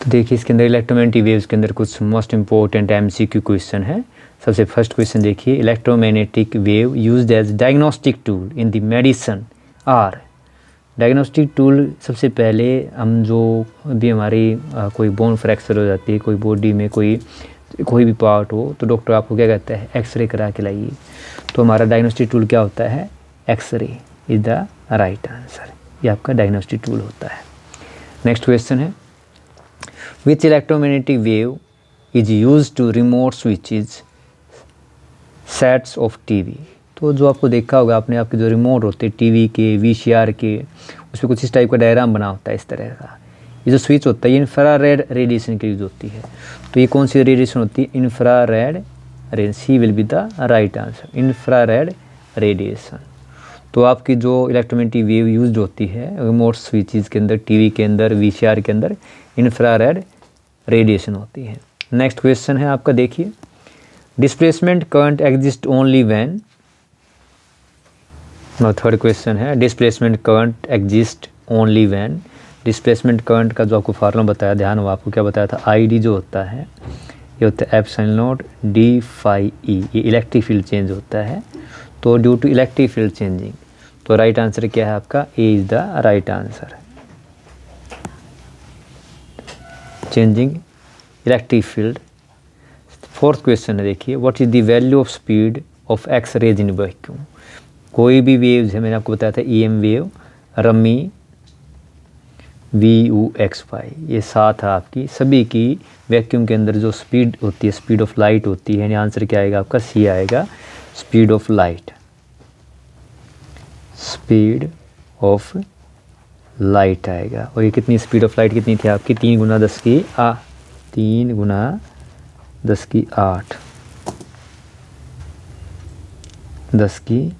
तो देखिए इसके अंदर इलेक्ट्रोमैग्नेटिक वेव्स के अंदर कुछ मोस्ट इंपॉर्टेंट एमसीक्यू क्वेश्चन है। सबसे फर्स्ट क्वेश्चन देखिए, electromagnetic wave used as diagnostic tool in the medicine are. Diagnostic tool सबसे पहले हम जो भी हमारी कोई बोन फ्रैक्चर हो जाती है, कोई बॉडी में कोई भी पार्ट हो, तो डॉक्टर आपको क्या कहता है, एक्सरे करा के लाइए। तो हमारा डायग्नोस्टिक टूल क्या होता है, x ray is the right answer. ये आपका डायग्नोस्टिक टूल होता है। नेक्स्ट क्वेश्चन है, which electromagnetic wave is use to remote switches sets of TV. तो जो आपको देखा होगा आपने, आपके जो रिमोट होते हैं टीवी के, वीसीआर के, उसमें कुछ इस टाइप का डायग्राम बना होता है इस तरह का। ये जो स्विच होता है ये इंफ्रारेड रेडिएशन की यूज होती है। तो ये कौन सी रेडिएशन होती है, infrared radiation. C will be the right answer, infrared radiation. तो आपकी जो इलेक्ट्रोमैग्नेटिक वेव यूज होती है रिमोट स्विचेस के अंदर, टीवी के अंदर, वीसीआर के अंदर, इंफ्रारेड रेडिएशन होती है। नेक्स्ट क्वेश्चन है आपका, देखिए, displacement current exist only when. Third question है, displacement current exist only when. Displacement current का जो आपको फार्मूला बताया, ध्यान हो आपको क्या बताया था, आई डी जो होता है ये होता है epsilon naught d phi E. ये इलेक्ट्रिक फील्ड चेंज होता है, तो due to electric field changing. तो राइट आंसर क्या है आपका, A is the right answer, changing electric field. Fourth question है, देखिए, what is the value of speed of X rays in vacuum. कोई भी वेव्स है, मैंने आपको बताया था ईएम वेव, रमी, VUXY, ये सात है आपकी, सभी की वैक्यूम के अंदर जो स्पीड होती है, स्पीड ऑफ लाइट होती है, यानी आंसर क्या आएगा आपका, सी आएगा, speed of light. Speed of light आएगा। और ये कितनी स्पीड ऑफ लाइट कितनी थी आपकी, 3 गुना 10 की 8 10 की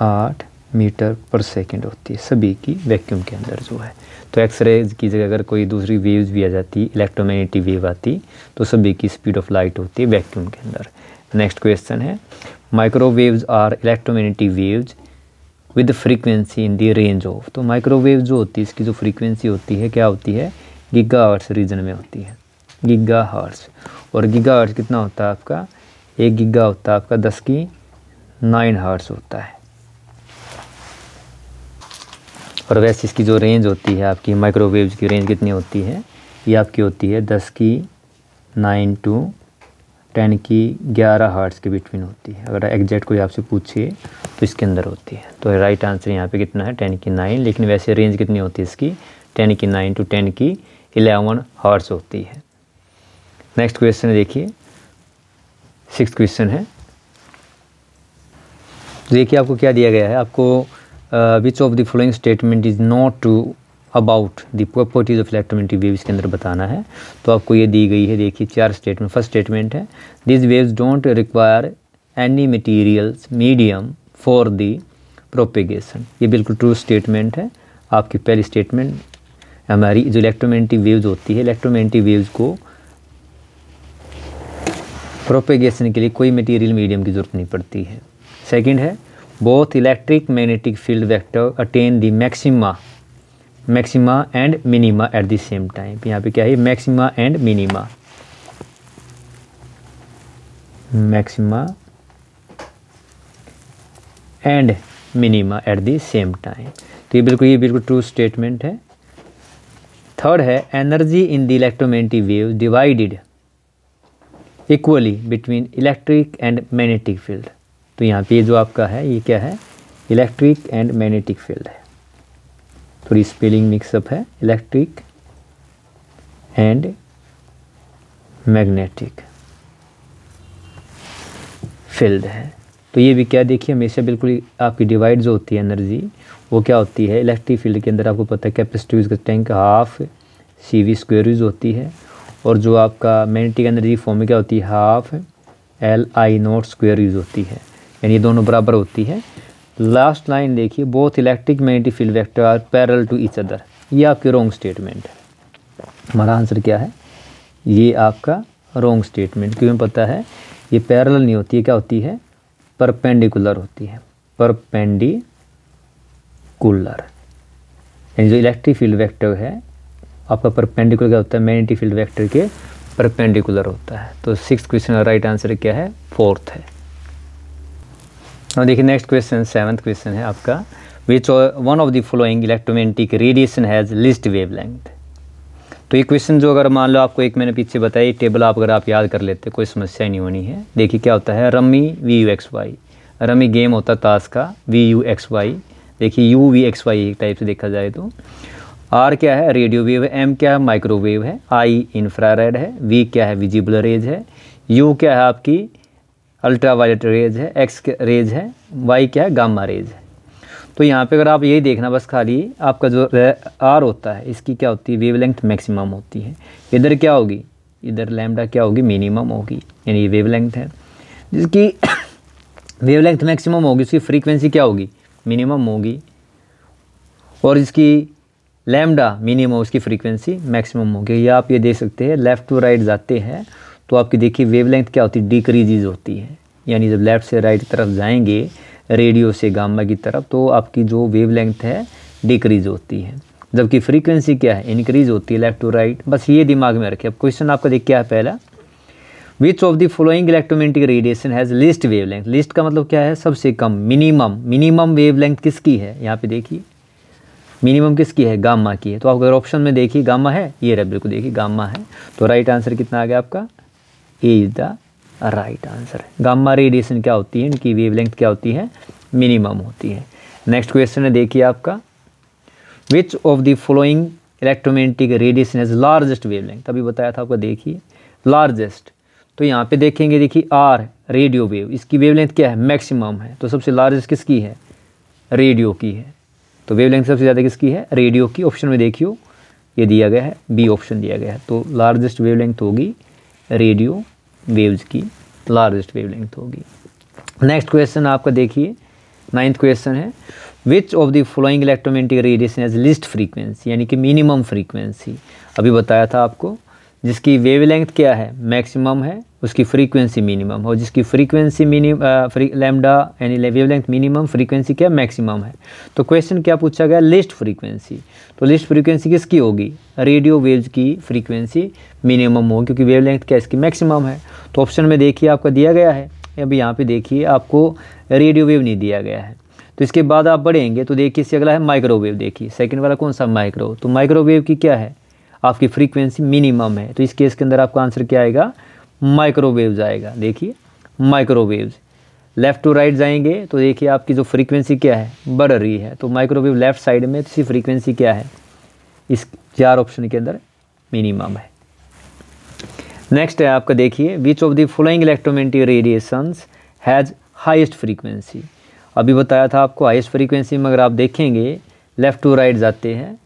8 मीटर पर सेकंड होती है सभी की वैक्यूम के अंदर जो है। तो एक्सरे की जगह अगर कोई दूसरी वेव्स भी आ जाती, इलेक्ट्रोमैग्नेटिक वेव आती, तो सभी की स्पीड ऑफ लाइट होती है वैक्यूम के अंदर। नेक्स्ट क्वेश्चन है, microwaves are electromagnetic waves with frequency in the range of. तो माइक्रोवेव जो होती है इसकी जो फ्रीक्वेंसी होती है क्या होती है, गीगाहर्ट्ज़ रीजन में होती है, गीगाहर्ट्ज़। और गीगाहर्ट्ज़ कितना होता है आपका, 1 गीगा होता है आपका 10 की 9 हर्ट्ज़ होता है। और वैसे इसकी जो रेंज होती है आपकी माइक्रोवेव्स की रेंज कितनी होती है, ये आपकी होती है 10 की 9 टू 10 की 11 हर्ट्ज़ के बिटवीन होती है। अगर एग्जैक्ट कोई आपसे पूछे तो इसके अंदर होती है। तो राइट आंसर यहाँ पे कितना है, 10 की 9, लेकिन वैसे रेंज कितनी होती है इसकी, 10 की 9 टू 10 की 11 हर्ट्ज़ होती है। नेक्स्ट क्वेश्चन देखिए, 6th क्वेश्चन है। देखिए आपको क्या दिया गया है, आपको which of the following statement is not true about the properties of electromagnetic waves के अंदर बताना है। तो आपको ये दी गई है, देखिए 4 स्टेटमेंट। फर्स्ट स्टेटमेंट है, this waves don't require any materials medium for the propagation. ये बिल्कुल ट्रू स्टेटमेंट है। आपकी पहली स्टेटमेंट, हमारी जो इलेक्ट्रोमैग्नेटिक वेव्स होती है, इलेक्ट्रोमैग्नेटिक वेव्स को प्रोपेगेशन के लिए कोई मटीरियल मीडियम की ज़रूरत नहीं पड़ती है। सेकंड है, both electric magnetic field vector attain the maxima and minima at the same time. यहाँ पे क्या है, maxima and minima, maxima and minima at the same time. तो ये बिल्कुल ट्रू स्टेटमेंट है। थर्ड है, energy in the electromagnetic wave divided equally between electric and magnetic field. तो यहाँ पे जो आपका है ये क्या है, इलेक्ट्रिक एंड मैग्नेटिक फील्ड है। थोड़ी स्पेलिंग मिक्सअप है, इलेक्ट्रिक एंड मैग्नेटिक फील्ड है। तो ये भी क्या, देखिए हमेशा बिल्कुल आपकी डिवाइड जो होती है एनर्जी, वो क्या होती है, इलेक्ट्रिक फील्ड के अंदर आपको पता है कैपेसिटी का टैंक हाफ CV² यूज होती है। और जो आपका मैग्नेटिक एनर्जी फॉर्म में क्या होती है, हाफ LI0² यूज होती है, यानी ये दोनों बराबर होती है। लास्ट लाइन देखिए, both electric magnetic field vector are parallel to each other. ये आपकी रॉन्ग स्टेटमेंट है। हमारा आंसर क्या है, ये आपका रॉन्ग स्टेटमेंट। क्यों पता है, ये पैरेलल नहीं होती है, क्या होती है, परपेंडिकुलर होती है, परपेंडिकुलर। यानी जो इलेक्ट्रिक फील्ड वेक्टर है आपका परपेंडिकुलर क्या होता है, मैग्नेटिक फील्ड वेक्टर के परपेंडिकुलर होता है। तो 6th क्वेश्चन का राइट आंसर क्या है, 4th है। और देखिए नेक्स्ट क्वेश्चन 7th क्वेश्चन है आपका, which one of the following electromagnetic radiation has least wavelength. तो ये क्वेश्चन जो अगर मान लो आपको एक मैंने पीछे बताई टेबल अगर आप याद कर लेते कोई समस्या नहीं होनी है। देखिए क्या होता है, रमी VUXY, रमी गेम होता है ताश का, VUXY, देखिए UVXY एक टाइप से देखा जाए तो। R क्या है, रेडियो वेव है, M क्या है, माइक्रोवेव है, I इंफ्रारेड है, V क्या है, विजिबल रेज है, U क्या है आपकी अल्ट्रावायलेट रेज है, X रेज है, Y क्या है, गामा रेज है। तो यहाँ पे अगर आप यही देखना बस खाली आपका जो R होता है इसकी क्या होती है, वेवलेंथ मैक्सिमम होती है। इधर क्या होगी, इधर लैम्डा क्या होगी, मिनिमम होगी, यानी ये वेवलेंथ है। जिसकी वेवलेंथ मैक्सिमम होगी उसकी फ्रीक्वेंसी क्या होगी, मिनिमम होगी। और इसकी लैम्डा मिनिमम, उसकी फ्रीक्वेंसी मैक्सिमम होगी। या आप ये देख सकते हैं लेफ़्ट टू राइट जाते हैं तो आपकी देखिए वेवलेंथ क्या होती है, डिक्रीजेज होती है। यानी जब लेफ़्ट से राइट तरफ जाएंगे रेडियो से गामा की तरफ तो आपकी जो वेवलेंथ है डिक्रीज होती है, जबकि फ्रीक्वेंसी क्या है, इंक्रीज होती है लेफ़्ट टू राइट। बस ये दिमाग में रखें। अब क्वेश्चन आपका देख क्या है पहला, विच of the following electromagnetic radiation has least wavelength. Least का मतलब क्या है, सबसे कम, मिनिमम। मिनिमम वेवलेंथ किसकी है, यहाँ पे देखिए मिनिमम किसकी है, गामा की है। तो आप अगर ऑप्शन में देखिए गामा है, ये रहा बिल्कुल देखिए गामा है। तो राइट आंसर कितना आ गया आपका, A is the right answer. Gamma radiation क्या होती है, इनकी वेवलेंथ क्या होती है, मिनिमम होती है। नेक्स्ट क्वेश्चन है देखिए आपका, which of the following electromagnetic radiation has largest wavelength. अभी बताया था आपको, देखिए लार्जेस्ट। तो यहाँ पे देखेंगे देखिए आर रेडियो वेव, इसकी वेवलेंथ क्या है, मैक्सिमम है। तो सबसे लार्जेस्ट किसकी है, रेडियो की है। तो वेवलेंथ सबसे ज़्यादा किसकी है, रेडियो की। ऑप्शन में देखियो ये दिया गया है, बी ऑप्शन दिया गया है। तो लार्जेस्ट वेवलेंथ होगी रेडियो वेव्स की, लार्जेस्ट वेवलेंथ होगी। नेक्स्ट क्वेश्चन आपका देखिए 9th क्वेश्चन है, which of the following electromagnetic radiation has least frequency, यानी कि मिनिमम फ्रीक्वेंसी। अभी बताया था आपको, जिसकी वेवलेंथ क्या है, मैक्सिमम है, उसकी फ्रीक्वेंसी मिनिमम, और जिसकी फ्रीक्वेंसी लैम्डा यानी वेवलेंथ मिनिमम, फ्रीक्वेंसी क्या मैक्सिमम है। तो क्वेश्चन क्या पूछा गया, लिस्ट फ्रीक्वेंसी। तो लिस्ट फ्रीक्वेंसी किसकी होगी, रेडियो वेव्स की फ्रीक्वेंसी मिनिमम होगी, क्योंकि वेवलेंथ क्या इसकी मैक्सिमम है। तो ऑप्शन में देखिए आपका दिया गया है, अभी यहाँ पे देखिए आपको रेडियो वेव नहीं दिया गया है। तो इसके बाद आप बढ़ेंगे तो देखिए इससे अगला है माइक्रोवेव। देखिए सेकंड वाला कौन सा, माइक्रो। तो माइक्रोवेव की क्या है, आपकी फ्रीक्वेंसी मिनिमम है। तो इस केस के अंदर आपका आंसर क्या आएगा, माइक्रोवेव्स आएगा। देखिए माइक्रोवेव्स लेफ़्ट टू राइट जाएंगे तो देखिए आपकी जो फ्रीक्वेंसी क्या है, बढ़ रही है। तो माइक्रोवेव लेफ़्ट साइड में, तो इसकी फ्रीक्वेंसी क्या है, इस 4 ऑप्शन के अंदर मिनिमम है। नेक्स्ट है आपका देखिए, which of the following electromagnetic radiations has highest frequency. अभी बताया था आपको हाईएस्ट फ्रीक्वेंसी में अगर आप देखेंगे लेफ़्ट टू राइट जाते हैं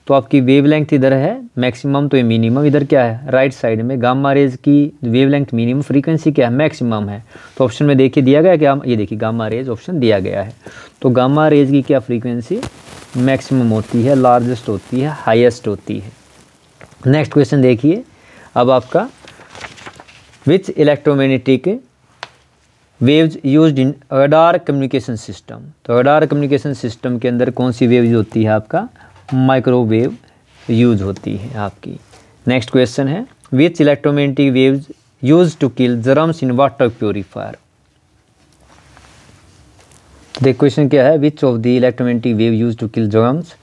तो आपकी वेवलेंथ इधर है मैक्सिमम, तो ये मिनिमम इधर क्या है, राइट साइड में गामा रेज की वेवलेंथ मिनिमम, फ्रीक्वेंसी क्या है, मैक्सिमम है। तो ऑप्शन में देखिए दिया गया क्या, ये देखिए गामा रेज ऑप्शन दिया गया है। तो गामा रेज की क्या फ्रीक्वेंसी मैक्सिमम होती है, लार्जेस्ट होती है, हाईएस्ट होती है। नेक्स्ट क्वेश्चन देखिए अब आपका, which electromagnetic waves used in radar communication system. तो रडार कम्युनिकेशन सिस्टम के अंदर कौन सी वेव होती है, आपका माइक्रोवेव यूज होती है आपकी। नेक्स्ट क्वेश्चन है, which electromagnetic waves use to kill germs in water purifier. देख क्वेश्चन क्या है, which of the electromagnetic wave use to kill germs.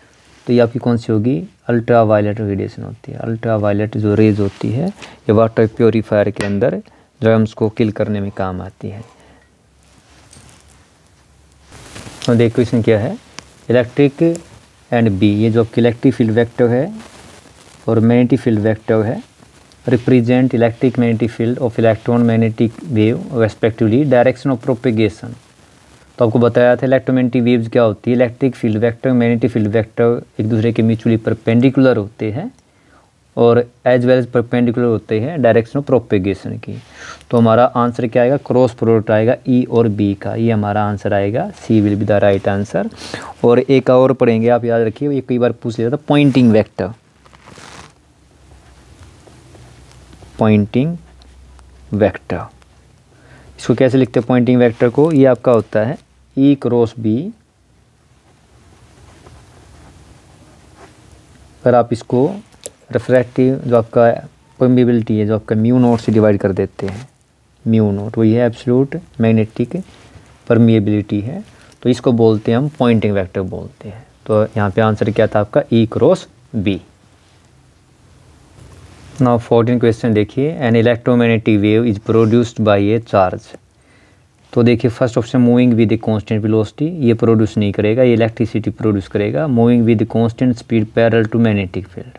तो ये आपकी कौन सी होगी, अल्ट्रा वायलेट रेडिएशन होती है। अल्ट्रा वायलेट जो रेज होती है ये वाटर प्योरीफायर के अंदर जर्म्स को किल करने में काम आती है। तो देख क्वेश्चन क्या है, इलेक्ट्रिक एंड बी, ये जो आपकी इलेक्ट्रिक फील्ड वेक्टर है और मैग्नेटिक फील्ड वेक्टर है, represent electric magnetic field of electron magnetic wave respectively direction of propagation. तो आपको बताया था इलेक्ट्रोमैग्नेटिक वेव्स क्या होती है, electric field vector magnetic field vector एक दूसरे के म्यूचुअली परपेंडिकुलर होते हैं और एज वेल एज परपेंडिकुलर होते हैं डायरेक्शन ऑफ प्रोपेगेशन की। तो हमारा आंसर क्या आएगा, क्रॉस प्रोडक्ट आएगा ई और बी का, ये हमारा आंसर आएगा, C will be the right answer. और एक और पढ़ेंगे आप याद रखिए, ये कई बार पूछ लिया था, पॉइंटिंग वेक्टर। पॉइंटिंग वेक्टर इसको कैसे लिखते हैं, पॉइंटिंग वेक्टर को, ये आपका होता है ई क्रॉस बी। अगर आप इसको रिफ्रैक्टिव जो आपका परमिएबिलिटी है, जो आपका म्यू नॉट से डिवाइड कर देते हैं, म्यू नॉट वही है एब्सोल्यूट मैग्नेटिक परमिएबिलिटी है, तो इसको बोलते हैं हम पॉइंटिंग वेक्टर बोलते हैं। तो यहाँ पे आंसर क्या था आपका E cross B। Now 14 question देखिए, an electromagnetic wave is produced by a charge. तो देखिए first option moving with constant velocity, ये प्रोड्यूस नहीं करेगा, ये इलेक्ट्रिसिटी प्रोड्यूस करेगा। Moving with constant speed parallel to magnetic field,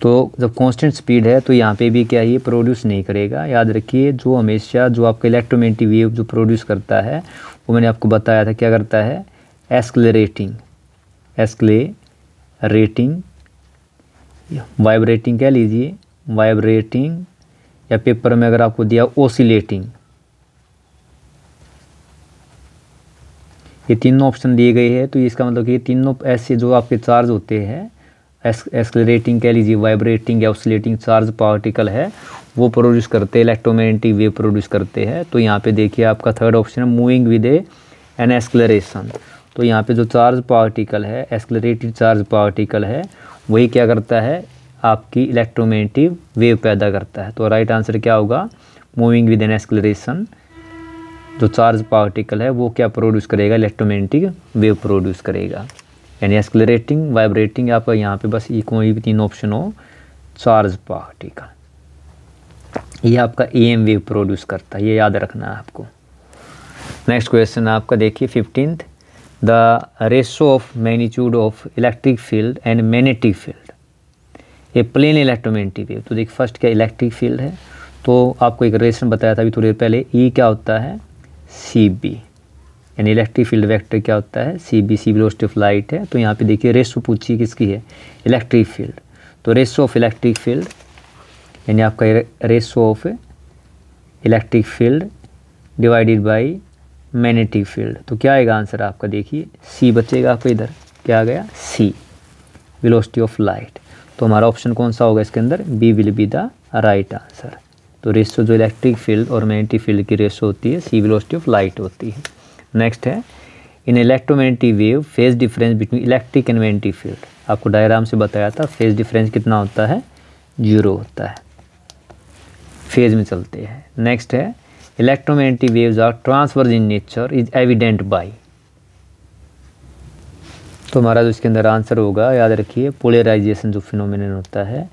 तो जब कांस्टेंट स्पीड है तो यहाँ पे भी क्या ये प्रोड्यूस नहीं करेगा। याद रखिए जो हमेशा जो आपका इलेक्ट्रोमैग्नेटिक वेव जो प्रोड्यूस करता है वो मैंने आपको बताया था क्या करता है, एस्केलरेटिंग वाइब्रेटिंग कह लीजिए, वाइब्रेटिंग, या पेपर में अगर आपको दिया ओसिलेटिंग, ये तीनों ऑप्शन दिए गए हैं। तो इसका मतलब कि ये तीनों ऐसे जो आपके चार्ज होते हैं, एस्केलरेटिंग कह लीजिए, वाइब्रेटिंग या ओसिलेटिंग चार्ज पार्टिकल है, वो प्रोड्यूस करते हैं, इलेक्ट्रोमैग्नेटिक वेव प्रोड्यूस करते हैं। तो यहाँ पे देखिए आपका थर्ड ऑप्शन है मूविंग विद एन एस्केलरेशन। तो यहाँ पे जो चार्ज पार्टिकल है, एस्केलरेटेड चार्ज पार्टिकल है, वही क्या करता है, आपकी इलेक्ट्रोमैग्नेटिक वेव पैदा करता है। तो राइट आंसर क्या होगा, मूविंग विद एन एस्केलरेशन, जो चार्ज पार्टिकल है वो क्या प्रोड्यूस करेगा, इलेक्ट्रोमैग्नेटिक वेव प्रोड्यूस करेगा। यानी एस्केलरेटिंग, वाइब्रेटिंग, आपका यहाँ पे बस ये कोई भी तीन ऑप्शन हो, चार्ज पार्टिकल, ये आपका EM वेव प्रोड्यूस करता है, ये याद रखना है आपको। नेक्स्ट क्वेश्चन आपका देखिए 15th, the ratio of magnitude of electric field and magnetic field a plane electromagnetic wave. तो देखिए फर्स्ट क्या इलेक्ट्रिक फील्ड है, तो आपको एक रिलेशन बताया था अभी थोड़ी देर पहले, E क्या होता है, CB, यानी इलेक्ट्रिक फील्ड वेक्टर क्या होता है, CB, C velocity of light है। तो यहाँ पे देखिए रेशो पूछी किसकी है, इलेक्ट्रिक फील्ड, तो रेशो ऑफ इलेक्ट्रिक फील्ड यानी आपका ratio of electric field divided by magnetic field, तो क्या आएगा आंसर आपका, देखिए C बचेगा आपको, इधर क्या आ गया, C, वेलोसिटी ऑफ लाइट। तो हमारा ऑप्शन कौन सा होगा इसके अंदर, B will be the right answer. तो रेशो जो इलेक्ट्रिक फील्ड और मैग्नेटिक फील्ड की रेशो होती है, C वेलोसिटी ऑफ लाइट होती है। नेक्स्ट है, in electromagnetic wave phase difference between electric and magnetic field, आपको डायग्राम से बताया था फेज डिफरेंस कितना होता है, 0 होता है, फेज में चलते हैं। नेक्स्ट है, electromagnetic waves are transverse in nature is evident by, तो हमारा जो इसके अंदर आंसर होगा, याद रखिए पोलराइजेशन जो फिनोमिनन होता है,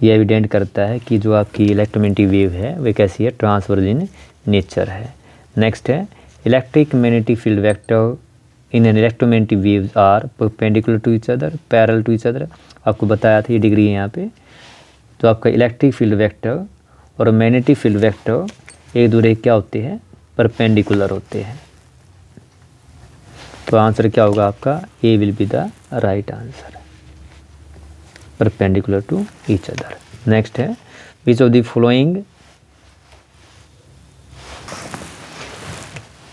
ये एविडेंट करता है कि जो आपकी इलेक्ट्रोमैग्नेटिक वेव है वे कैसी है, ट्रांसवर्स इन नेचर है। नेक्स्ट है, electric magnetic field vector in an electromagnetic waves are perpendicular to each other, parallel to each other, आपको बताया था ये डिग्री है यहाँ पे। तो आपका इलेक्ट्रिक फील्ड वेक्टर और मैग्नेटिक फील्ड वेक्टर एक दूसरे क्या होते हैं, परपेंडिकुलर होते हैं। तो आंसर क्या होगा आपका, A will be the right answer, perpendicular to each other. Next है, विच ऑफ द फॉलोइंग,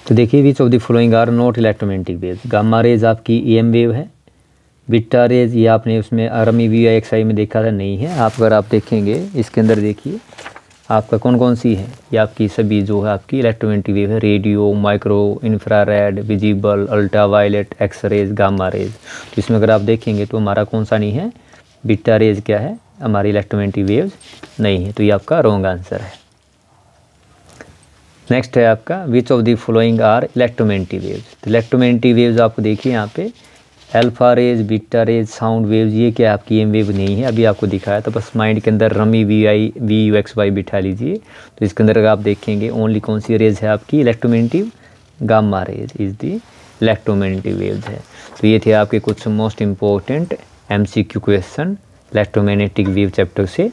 तो देखिए which of the following are not electromagnetic waves. Gamma rays आपकी EM वेव है, बीटा रेज ये आपने उसमें RME VIXI में देखा था, नहीं है। आप अगर आप देखेंगे इसके अंदर देखिए आपका कौन कौन सी है, ये आपकी सभी जो है आपकी इलेक्ट्रोमैग्नेटिक वेव है, radio, micro, infrared, visible, ultraviolet, X rays, gamma rays. तो इसमें अगर आप देखेंगे तो हमारा कौन सा नहीं है, बीटा रेज क्या है, हमारी इलेक्ट्रोमैग्नेटिक वेव्स नहीं है, तो ये आपका रॉन्ग आंसर है। नेक्स्ट है आपका, which of the following are electromagnetic waves. तो इलेक्ट्रोमैग्नेटिक वेव्स आपको देखिए यहाँ पे alpha rays, beta rays, sound waves, ये क्या आपकी EM वेव नहीं है, अभी आपको दिखाया था, बस माइंड के अंदर RME VUXY बिठा लीजिए। तो इसके अंदर अगर आप देखेंगे ओनली कौन सी रेज है आपकी electromagnetic, gamma rays is the electromagnetic waves है। तो ये थे आपके कुछ most important MCQ question electromagnetic wave chapter से।